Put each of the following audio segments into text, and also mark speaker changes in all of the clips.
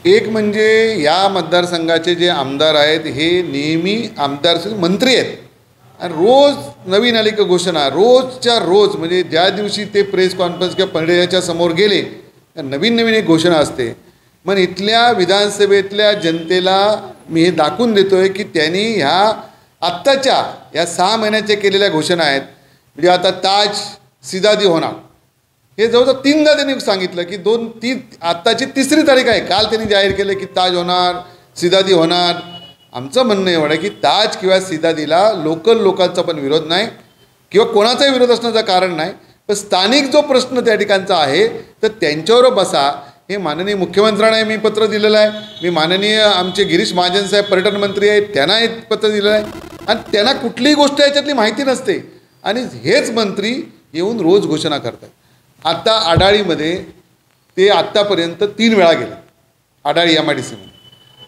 Speaker 1: एक म्हणजे या मतदारसंघाचे जे आमदार आहेत हे नेहमी आमदार मंत्री आहेत आणि रोज नवीन आली की घोषणा, रोजच्या रोज, म्हणजे ज्या दिवशी ते प्रेस कॉन्फरन्स किंवा पंडिताच्या समोर गेले नवीन नवीन एक घोषणा असते. मग इथल्या विधानसभेतल्या जनतेला मी हे दाखवून देतो आहे की त्यांनी ह्या आत्ताच्या या 6 महिन्याच्या केलेल्या घोषणा आहेत. म्हणजे आता ताज सिदादी होणार हे जवळजवळ 3दा त्यांनी सांगितलं की आत्ताची 3री तारीख आहे. काल त्यांनी जाहीर केलं की ताज होणार, सिदादी होणार. आमचं म्हणणं एवढं आहे की ताज किंवा सिदादीला लोकल लोकांचा पण विरोध नाही किंवा कोणाचाही विरोध असण्याचं कारण नाही, पण स्थानिक जो प्रश्न त्या ठिकाणचा आहे तर त्यांच्यावर बसा. हे माननीय मुख्यमंत्र्यांना मी पत्र दिलेलं आहे. मी माननीय आमचे गिरीश महाजन साहेब पर्यटन मंत्री आहेत त्यांना एक पत्र दिलेलं आहे आणि त्यांना कुठलीही गोष्ट याच्यातली माहिती नसते आणि हेच मंत्री येऊन रोज घोषणा करतात. आत्ता आडाळीमध्ये ते आत्तापर्यंत 3 वेळा गेले आडाळी MIDCमध्ये.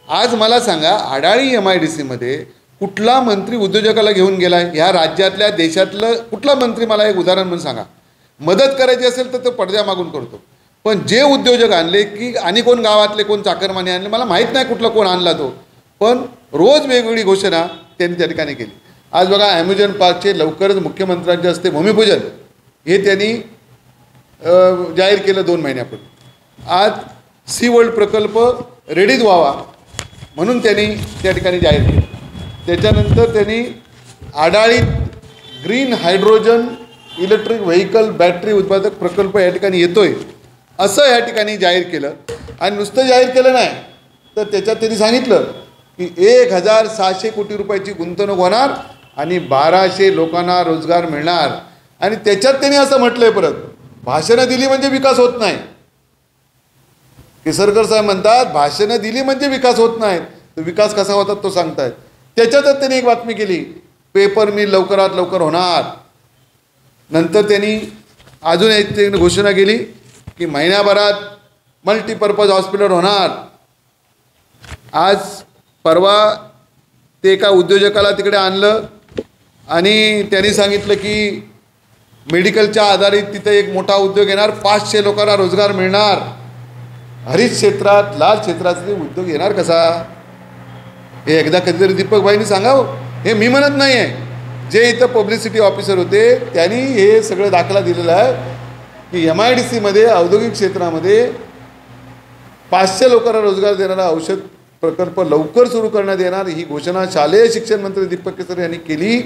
Speaker 1: आज मला सांगा आडाळी MIDCमध्ये कुठला मंत्री उद्योजकाला घेऊन गेला आहे? ह्या राज्यातल्या देशातलं कुठला मंत्री मला एक उदाहरण म्हणून सांगा. मदत करायची असेल तर तो पडद्यामागून करतो, पण जे उद्योजक आणले की आणि कोण गावातले कोण चाकरमाने आणले मला माहीत नाही कुठला कोण आणला तो, पण रोज वेगवेगळी घोषणा त्यांनी त्या ठिकाणी केली. आज बघा ॲम्युजन पार्कचे लवकरच मुख्यमंत्र्यांच्या हस्ते भूमिपूजन हे त्यांनी जाहीर केलं 2 महिन्यापूर्वी. आज सी वर्ल्ड प्रकल्प रेडीच व्हावा म्हणून त्यांनी त्या ठिकाणी जाहीर केलं. त्याच्यानंतर त्यांनी आडाळीत green hydrogen electric vehicle battery उत्पादक प्रकल्प या ठिकाणी येतोय असं या ठिकाणी जाहीर केलं. आणि नुसतं जाहीर केलं नाही तर त्याच्यात त्यांनी सांगितलं की 1600 कोटी रुपयाची गुंतवणूक होणार आणि 1200 लोकांना रोजगार मिळणार. आणि त्याच्यात त्यांनी असं म्हटलंय परत भाषणं दिली म्हणजे विकास होत नाही. केसरकर साहेब म्हणतात भाषणं दिली म्हणजे विकास होत नाही, तर विकास कसा होतात तो सांगतायत. त्याच्यातच त्यांनी एक बातमी केली पेपर मिल लवकरात लवकर होणार. नंतर त्यांनी अजून एक घोषणा केली की महिन्याभरात मल्टीपर्पज हॉस्पिटल होणार. आज परवा ते एका उद्योजकाला तिकडे आणलं आणि त्यांनी सांगितलं की मेडिकलच्या आधारित तिथे एक मोठा उद्योग येणार, 500 लोकांना रोजगार मिळणार. हरित क्षेत्रात लाल क्षेत्राचे उद्योग येणार कसा? हे एकदा कधीतरी दीपक भाईंनी सांगावं. हे मी म्हणत नाही आहे, जे इथं पब्लिसिटी ऑफिसर होते त्यांनी हे सगळं दाखला दिलेला आहे की MIDCमध्ये औद्योगिक क्षेत्रामध्ये 500 लोकांना रोजगार देणारा औषध प्रकल्प लवकर सुरू करण्यात येणार. ही घोषणा शालेय शिक्षण मंत्री दीपक केसरकर यांनी केली,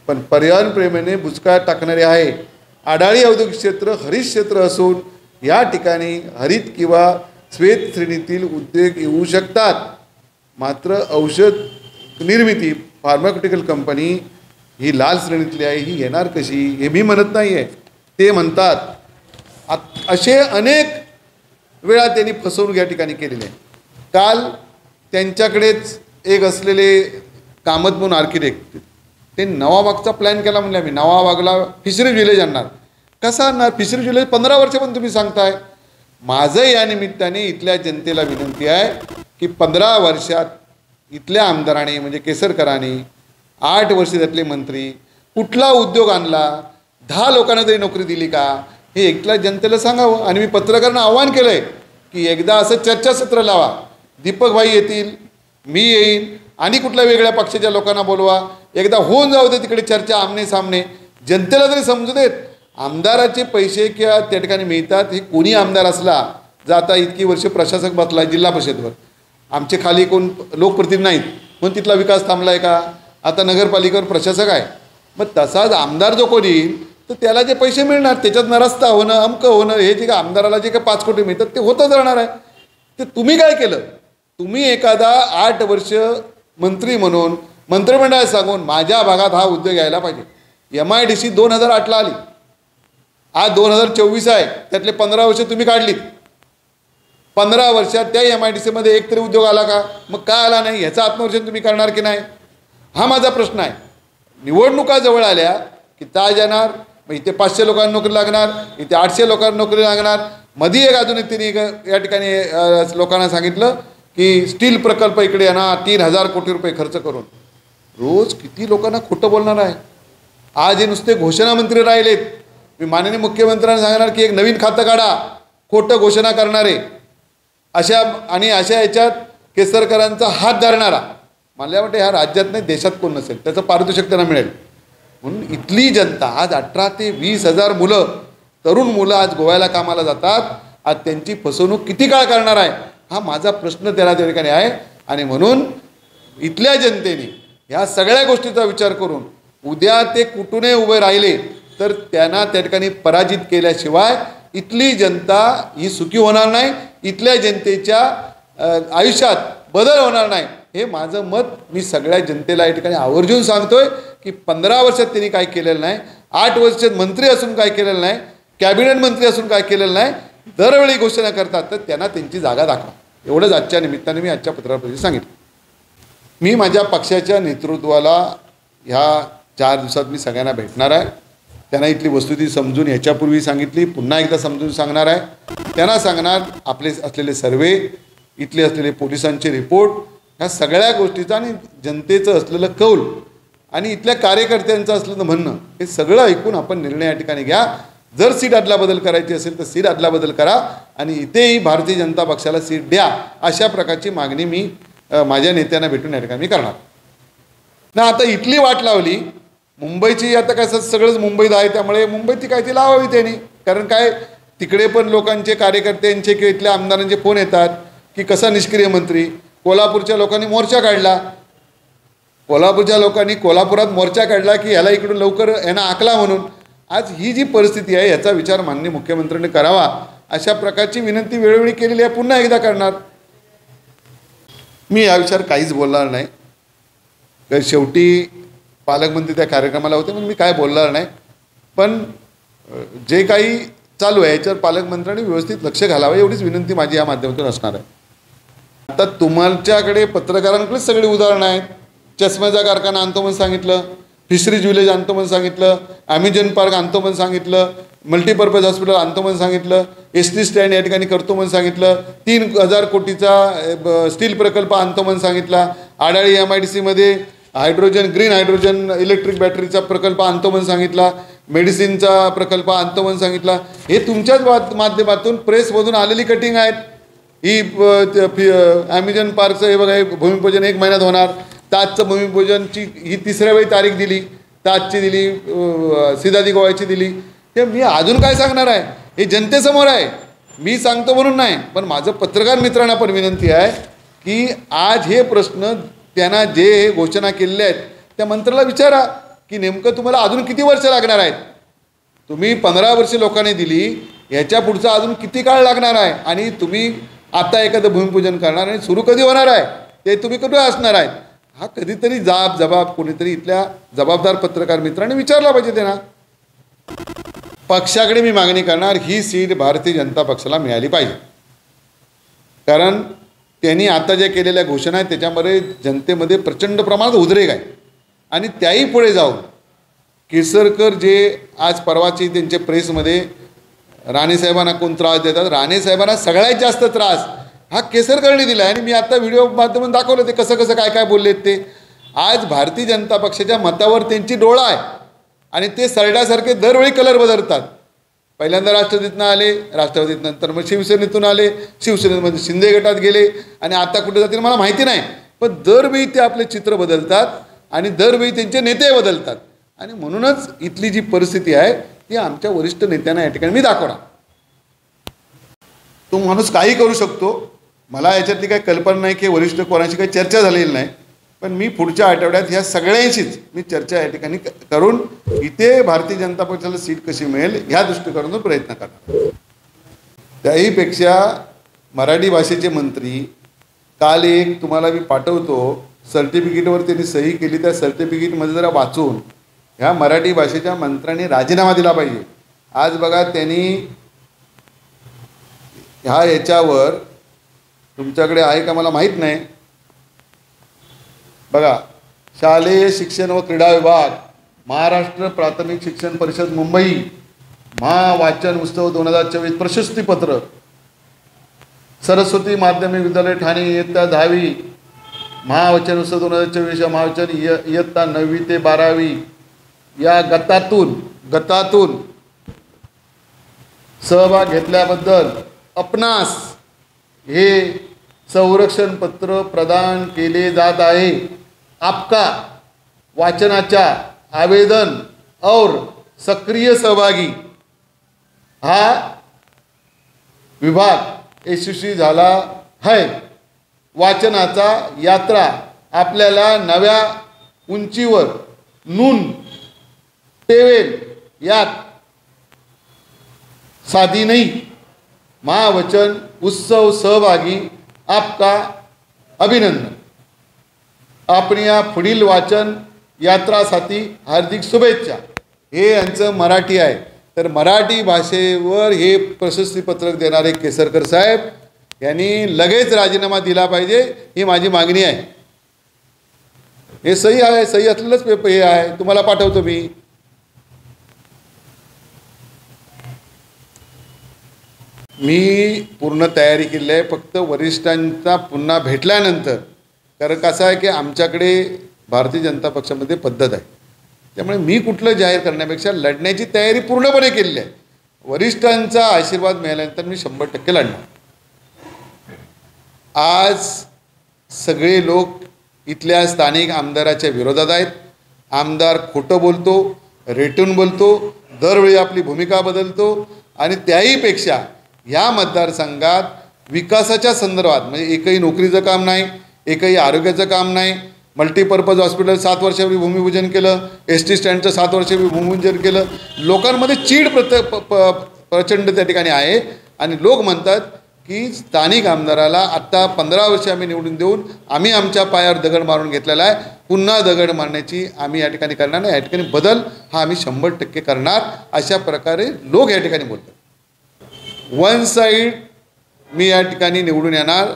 Speaker 1: पण पर्यावरण प्रेमीने बुचकाळ्यात टाकणारे आहे. आडाळी औद्योगिक क्षेत्र हरित क्षेत्र असून या ठिकाणी हरित किंवा श्वेत श्रेणीतील उद्योग येऊ शकतात, मात्र औषध निर्मिती फार्मास्युटिकल कंपनी ही लाल श्रेणीतली आहे, ही येणार कशी? हे मी म्हणत नाही आहे, ते म्हणतात. असे अनेक वेळा त्यांनी फसवणूक या ठिकाणी केलेली आहे. काल त्यांच्याकडेच एक असलेले कामत म्हणून आर्किटेक्ट ते नवाबागचा प्लॅन केला म्हणले आम्ही नवाबागला फिशरीज विलेज आणणार. कसा आणणार फिशरीज विलेज? 15 वर्ष पण तुम्ही सांगताय. माझं या निमित्ताने इथल्या जनतेला विनंती आहे की 15 वर्षात इथल्या आमदारांनी म्हणजे केसरकरांनी 8 वर्ष त्यातले मंत्री कुठला उद्योग आणला, 10 लोकांना तरी नोकरी दिली का, हे इथल्या जनतेला सांगावं. आणि मी पत्रकारांना आव्हान केलं आहे की एकदा असं चर्चासत्र लावा. दीपक भाई येतील, मी येईन आणि कुठल्या वेगळ्या पक्षाच्या लोकांना बोलवा. एकदा होऊन जाऊ दे तिकडे चर्चा आमने सामने. जनतेला तरी समजू देत आमदाराचे पैसे किंवा त्या ठिकाणी मिळतात. हे कोणी आमदार असला जाता इतकी वर्ष प्रशासक बसला जिल्हा परिषदवर, आमचे खाली कोण लोकप्रतिनिधी नाहीत म्हणून तिथला विकास थांबला आहे का? आता नगरपालिकेवर प्रशासक आहे. मग तसाच आमदार जो कोणी येईल तर त्याला जे पैसे मिळणार त्याच्यात रस्ता होणं अमकं होणं हे जे काय आमदाराला जे काय 5 कोटी मिळतात ते होतच राहणार आहे. ते तुम्ही काय केलं? तुम्ही एखादा 8 वर्ष मंत्री म्हणून मंत्रिमंडळात सांगून माझ्या भागात हा उद्योग यायला पाहिजे. MIDC 2008ला आली, आज 2024 आहे, त्यातले 15 वर्ष तुम्ही काढलीत. 15 वर्षात त्या MIDCमध्ये एक तरी उद्योग आला का? मग काय आला नाही ह्याचं आत्मविश्लेषण तुम्ही करणार की नाही? हा माझा प्रश्न आहे. निवडणुका जवळ आल्या की ताज येणार, मग इथे 500 लोकांना नोकरी लागणार, इथे 800 लोकांना नोकरी लागणार. मध्ये एक अजून एक तिने या ठिकाणी लोकांना सांगितलं की स्टील प्रकल्प इकडे येणार 3000 कोटी रुपये खर्च करून. रोज किती लोकांना खोटं बोलणार आहे? आज हे नुसते घोषणा मंत्री राहिलेत. मी माननीय मुख्यमंत्र्यांना सांगणार की एक नवीन खातं काढा खोटं घोषणा करणारे. अशा याच्यात केसरकरांचा हात धरणारा मला वाटतं ह्या राज्यात नाही देशात कोण नसेल, त्याचं पारितोषिक त्यांना मिळेल. म्हणून इथली जनता आज 18 ते 20,000 मुलं, तरुण मुलं आज गोव्याला कामाला जातात. आज त्यांची फसवणूक किती काळ करणार आहे हा माझा प्रश्न त्याला त्या ठिकाणी आहे. आणि म्हणून इथल्या जनतेने ह्या सगळ्या गोष्टीचा विचार करून उद्या ते कुठूनही उभे राहिले तर त्यांना त्या ठिकाणी पराजित केल्याशिवाय इथली जनता ही सुखी होणार नाही, इथल्या जनतेच्या आयुष्यात बदल होणार नाही. हे माझं मत मी सगळ्या जनतेला या ठिकाणी आवर्जून सांगतोय की 15 वर्षात त्यांनी काय केलेलं नाही, 8 वर्षात मंत्री असून काय केलेलं नाही, कॅबिनेट मंत्री असून काय केलेलं नाही, दरवेळी घोषणा करतात. तर त्यांना त्यांची जागा दाखवा. एवढंच आजच्या निमित्ताने मी आजच्या पत्रकारितेत सांगितलं. मी माझ्या पक्षाच्या नेतृत्वाला ह्या 4 दिवसात मी सगळ्यांना भेटणार आहे. त्यांना इथली वस्तुस्थिती समजून ह्याच्यापूर्वी सांगितली, पुन्हा एकदा समजून सांगणार आहे. त्यांना सांगणार आपले असलेले सर्वे, इथले असलेले पोलिसांचे रिपोर्ट, ह्या सगळ्या गोष्टीचा आणि जनतेचं असलेलं कौल आणि इथल्या कार्यकर्त्यांचं असलेलं म्हणणं हे सगळं ऐकून आपण निर्णय या ठिकाणी घ्या. जर सीट अदलाबदल करायची असेल तर सीट अदलाबदल करा आणि इथेही भारतीय जनता पक्षाला सीट द्या, अशा प्रकारची मागणी मी माझ्या नेत्यांना भेटून या ठिकाणी करणार ना. आता इथली वाट लावली मुंबईची, आता काय सगळंच मुंबईत आहे त्यामुळे मुंबईची काय ती लावावी त्यांनी. कारण काय तिकडे पण लोकांचे कार्यकर्त्यांचे किंवा इथल्या आमदारांचे फोन येतात की कसा निष्क्रिय मंत्री. कोल्हापूरच्या लोकांनी मोर्चा काढला, कोल्हापूरच्या लोकांनी कोल्हापुरात मोर्चा काढला की ह्याला इकडून लवकर यांना आकला म्हणून. आज ही जी परिस्थिती आहे याचा विचार माननीय मुख्यमंत्र्यांनी करावा, अशा प्रकारची विनंती वेळोवेळी केलेली आहे, पुन्हा एकदा करणार. मी या विषयावर काहीच बोलणार नाही, कारण शेवटी पालकमंत्री त्या कार्यक्रमाला होते म्हणून मी काय बोलणार नाही. पण जे काही चालू आहे याच्यावर पालकमंत्र्यांनी व्यवस्थित लक्ष घालावं एवढीच विनंती माझी या माध्यमातून असणार आहे. आता तुमच्याकडे पत्रकारांकडे सगळी उदाहरणं आहेत. चष्म्याचा कारखाना आणतो म्हणून सांगितलं, फिशरीज विलेज आणतो म्हणून सांगितलं, अमेझॉन पार्क आणतो म्हणून सांगितलं, मल्टीपर्पज हॉस्पिटल आणतो म्हणून सांगितलं, एस टी स्टँड या ठिकाणी करतो म्हणून सांगितलं, 3,000 कोटीचा स्टील प्रकल्प आणतो म्हणून सांगितला, आडाळी MIDCमध्ये ग्रीन हायड्रोजन इलेक्ट्रिक बॅटरीचा प्रकल्प आणतो म्हणून सांगितला, मेडिसिनचा प्रकल्प आणतो म्हणून सांगितला. हे तुमच्याच माध्यमातून प्रेसमधून आलेली कटिंग आहेत. ही अमेझॉन पार्कचं हे बघा, हे भूमिपूजन 1 महिन्यात होणार. ताजचं भूमिपूजनची ही 3ऱ्या वेळी तारीख दिली, ताजची दिली, सिदादी गोवाची दिली. हे मी अजून काय सांगणार आहे, हे जनतेसमोर आहे. मी सांगतो म्हणून नाही, पण माझं पत्रकार मित्रांना पण विनंती आहे की आज हे प्रश्न त्यांना जे घोषणा केलेल्या आहेत त्या मंत्र्याला विचारा की नेमकं तुम्हाला अजून किती वर्ष लागणार आहेत. तुम्ही 15 वर्षे लोकांनी दिली, ह्याच्या पुढचा अजून किती काळ लागणार आहे. आणि तुम्ही आता एखादं भूमिपूजन करणार आणि सुरू कधी होणार आहे ते तुम्ही कुठे असणार आहेत. हा कधीतरी जबाब कोणीतरी इथल्या जबाबदार पत्रकार मित्रांनी विचारला पाहिजे त्यांना. पक्षाकडे मी मागणी करणार, ही सीट भारतीय जनता पक्षाला मिळाली पाहिजे. कारण त्यांनी आता ज्या केलेल्या घोषणा आहेत त्याच्यामध्ये जनतेमध्ये प्रचंड प्रमाणात उद्रेक आहे. आणि त्याही पुढे जाऊन केसरकर जे आज परवाची त्यांच्या प्रेसमध्ये राणेसाहेबांना कोण त्रास देतात, राणेसाहेबांना सगळ्यात जास्त त्रास हा केसरकरने दिला आहे. आणि मी आता व्हिडिओ माध्यमातून दाखवलं ते कसं कसं काय काय बोललेत ते. आज भारतीय जनता पक्षाच्या मतावर त्यांची डोळा आहे आणि ते सरड्यासारखे दरवेळी कलर बदलतात. पहिल्यांदा राष्ट्रवादीतनं आले, राष्ट्रवादीत नंतर मग शिवसेनेतून आले, शिवसेनेमध्ये शिंदे गटात गेले आणि आता कुठे जातील मला माहिती नाही. पण दरवेळी ते आपले चित्र बदलतात आणि दरवेळी त्यांचे नेते बदलतात. आणि म्हणूनच इथली जी परिस्थिती आहे ती आमच्या वरिष्ठ नेत्यांना या ठिकाणी मी दाखवणार. तो माणूस काही करू शकतो, मला याच्यातली काही कल्पना नाही की वरिष्ठ कोणाशी काही चर्चा झालेली नाही. पण मी पुढच्या आठवड्यात ह्या सगळ्यांशीच मी चर्चा या ठिकाणी करून इथे भारतीय जनता पक्षाला सीट कशी मिळेल ह्या दृष्टिकोनातून प्रयत्न करणार. त्याहीपेक्षा मराठी भाषेचे मंत्री काल एक तुम्हाला मी पाठवतो, सर्टिफिकेटवर त्यांनी सही केली, त्या सर्टिफिकेटमध्ये जरा वाचून ह्या मराठी भाषेच्या मंत्र्यांनी राजीनामा दिला पाहिजे. आज बघा त्यांनी ह्या याच्यावर तुमच्याकडे आहे का मला माहीत नाही, बघा, शालेय शिक्षण व क्रीडा विभाग, महाराष्ट्र प्राथमिक शिक्षण परिषद मुंबई, महावाचन उत्सव 2024 प्रशस्तीपत्र, सरस्वती माध्यमिक विद्यालय ठाणे इयत्ता 10वी, महावाचन उत्सव 2024 महावाचन इयत्ता 9वी ते 12वी या गटातून सहभाग घेतल्याबद्दल आपणास हे संरक्षण पत्र प्रदान केले जात आहे। आपका वाचनाचा आवेदन और सक्रिय सहभागी हा विभाग यशस्वी झाला है। वाचनाचा यात्रा आपल्याला नव्या उंचीवर नून टेवेल यात साधी नहीं। महावचन उत्सव सहभागी आपका अभिनंदन। आपण या पुढील वाचन यात्रासाठी हार्दिक शुभेच्छा। हे यांचं मराठी आहे। तर मराठी भाषेवर हे प्रशस्तीपत्रक देणारे केसरकर साहेब यांनी लगेच राजीनामा दिला पाहिजे, ही माझी मागणी आहे। हे सही आहे, सही असलेलंच पेपर हे आहे, तुम्हाला पाठवतो मी। मी पूर्ण तयारी केली आहे, फक्त वरिष्ठांचा पुन्हा भेटल्यानंतर, कारण कसं आहे की आमच्याकडे भारतीय जनता पक्षामध्ये पद्धत आहे, त्यामुळे मी कुठलं जाहीर करण्यापेक्षा लढण्याची तयारी पूर्णपणे केलेली आहे। वरिष्ठांचा आशीर्वाद मिळाल्यानंतर मी 100% लढणार। आज सगळे लोक इथल्या स्थानिक आमदाराच्या विरोधात आहेत। आमदार खोटं बोलतो, रेटून बोलतो, दरवेळी आपली भूमिका बदलतो आणि त्याहीपेक्षा या मतदारसंघात विकासाच्या संदर्भात म्हणजे एकही नोकरीचं काम नाही, एकही आरोग्याचं काम नाही। मल्टीपर्पज हॉस्पिटल 7 वर्षापूर्वी भूमिपूजन केलं, ST स्टँडचं 7 वर्षापूर्वी भूमिपूजन केलं। लोकांमध्ये चीड प्रचंड त्या ठिकाणी आहे आणि लोक म्हणतात की स्थानिक आमदाराला आत्ता 15 वर्ष आम्ही निवडून देऊन आम्ही आमच्या पायावर दगड मारून घेतलेला आहे, पुन्हा दगड मारण्याची आम्ही या ठिकाणी करणार नाही। या ठिकाणी बदल हा आम्ही 100% करणार, अशा प्रकारे लोक या ठिकाणी बोलतात। वन साईड मी या ठिकाणी निवडून येणार।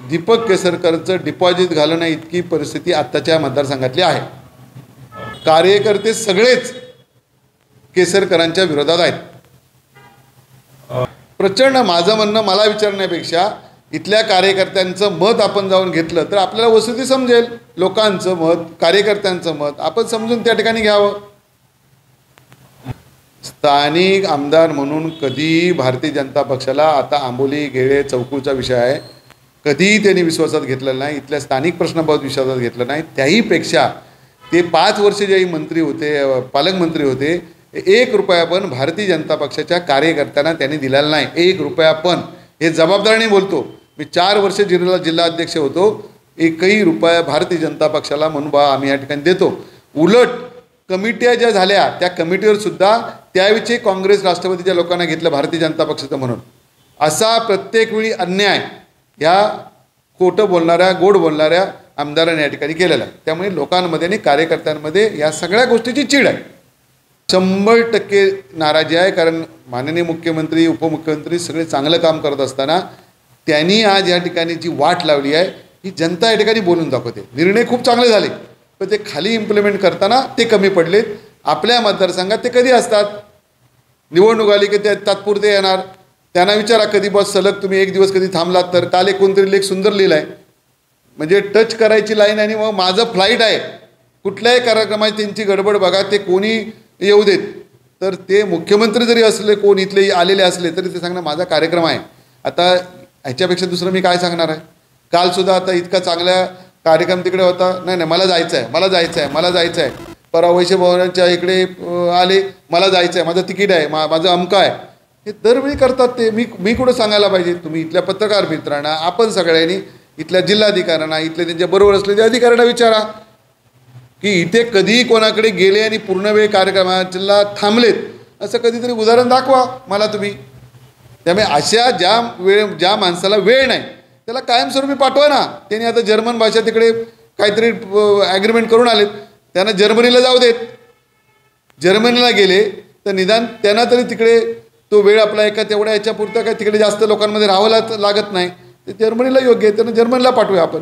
Speaker 1: दीपक केसरकरचं डिपॉझिट घालणं इतकी परिस्थिती आत्ताच्या मतदारसंघातली आहे। कार्यकर्ते सगळेच केसरकरांच्या विरोधात आहेत। प्रचंड माझं म्हणणं मला विचारण्यापेक्षा इथल्या कार्यकर्त्यांचं मत आपण जाऊन घेतलं तर आपल्याला वस्तुस्थिती समजेल। लोकांचं मत, कार्यकर्त्यांचं मत आपण समजून त्या ठिकाणी घ्यावं। स्थानिक आमदार म्हणून कधी भारतीय जनता पक्षाला, आता आंबोली गेळे चौकूचा विषय आहे, कधी त्यांनी विश्वासात घेतलेला नाही। इथल्या स्थानिक प्रश्नाबाबत विश्वासात घेतलं नाही। त्याहीपेक्षा ते 5 वर्ष जे मंत्री होते, पालकमंत्री होते, 1 रुपया पण भारतीय जनता पक्षाच्या कार्यकर्त्यांना त्यांनी दिलेला नाही। 1 रुपया पण, हे जबाबदारीने बोलतो। मी 4 वर्ष जिल्हाध्यक्ष होतो, 1ही रुपया भारतीय जनता पक्षाला म्हणून बा आम्ही या ठिकाणी देतो। उलट कमिट्या ज्या झाल्या त्या कमिटीवर सुद्धा त्यावेळी काँग्रेस राष्ट्रवादीच्या लोकांना घेतलं भारतीय जनता पक्षाचं म्हणून। असा प्रत्येक वेळी अन्याय या खोटं बोलणाऱ्या, गोड बोलणाऱ्या आमदारांनी या ठिकाणी केलेला आहे। त्यामुळे लोकांमध्ये आणि कार्यकर्त्यांमध्ये या सगळ्या गोष्टीची चीड आहे। 100% नाराजी आहे, कारण माननीय मुख्यमंत्री, उपमुख्यमंत्री सगळे चांगलं काम करत असताना त्यांनी आज या ठिकाणी जी वाट लावली आहे ही जनता या ठिकाणी बोलून दाखवते। निर्णय खूप चांगले झाले, पण ते खाली इम्प्लिमेंट करताना ते कमी पडलेत। आपल्या मतदारसंघात ते कधी असतात, निवडणूक आली की ते तात्पुरते येणार। त्यांना विचारा कधी बस सलग तुम्ही 1 दिवस कधी थांबलात तर। काल एक कोणतरी लेख सुंदर लिहिला आहे, म्हणजे टच करायची लाईन आणि मग माझं फ्लाईट आहे, कुठल्याही कार्यक्रमाची त्यांची गडबड बघा, ते कोणी येऊ देत, तर ते मुख्यमंत्री जरी असले, कोण इथले आलेले असले तरी ते सांगणार माझा कार्यक्रम आहे। आता ह्याच्यापेक्षा दुसरं मी काय सांगणार आहे। कालसुद्धा आता इतका चांगला कार्यक्रम तिकडे होता, नाही मला जायचं आहे, मला जायचं आहे, मला जायचं आहे। परवा वैश्य भवनाच्या इकडे आले, मला जायचं आहे, माझं तिकीट आहे, माझं अमका आहे। हे दरवेळी करतात ते। मी कुठं सांगायला पाहिजे? तुम्ही इथल्या पत्रकार मित्रांना, आपण सगळ्यांनी, इथल्या जिल्हाधिकाऱ्यांना, इथले त्यांच्या बरोबर असलेल्या अधिकाऱ्यांना विचारा की इथे कधी कोणाकडे गेले आणि पूर्ण वेळ कार्यक्रमाला थांबलेत, असं कधीतरी उदाहरण दाखवा मला तुम्ही। त्यामुळे अशा ज्या माणसाला वेळ नाही त्याला कायमस्वरूपी पाठवा ना। त्यांनी आता जर्मन भाषा तिकडे काहीतरी ॲग्रीमेंट करून आलेत, त्यांना जर्मनीला जाऊ देत। जर्मनीला गेले तर निदान त्यांना तरी तिकडे तो वेळ आपला एका तेवढ्या याच्यापुरता काय तिकडे जास्त लोकांमध्ये राहावं लागत नाही, ते जर्मनीला योग्य आहे, त्यांना जर्मनीला पाठवूया आपण।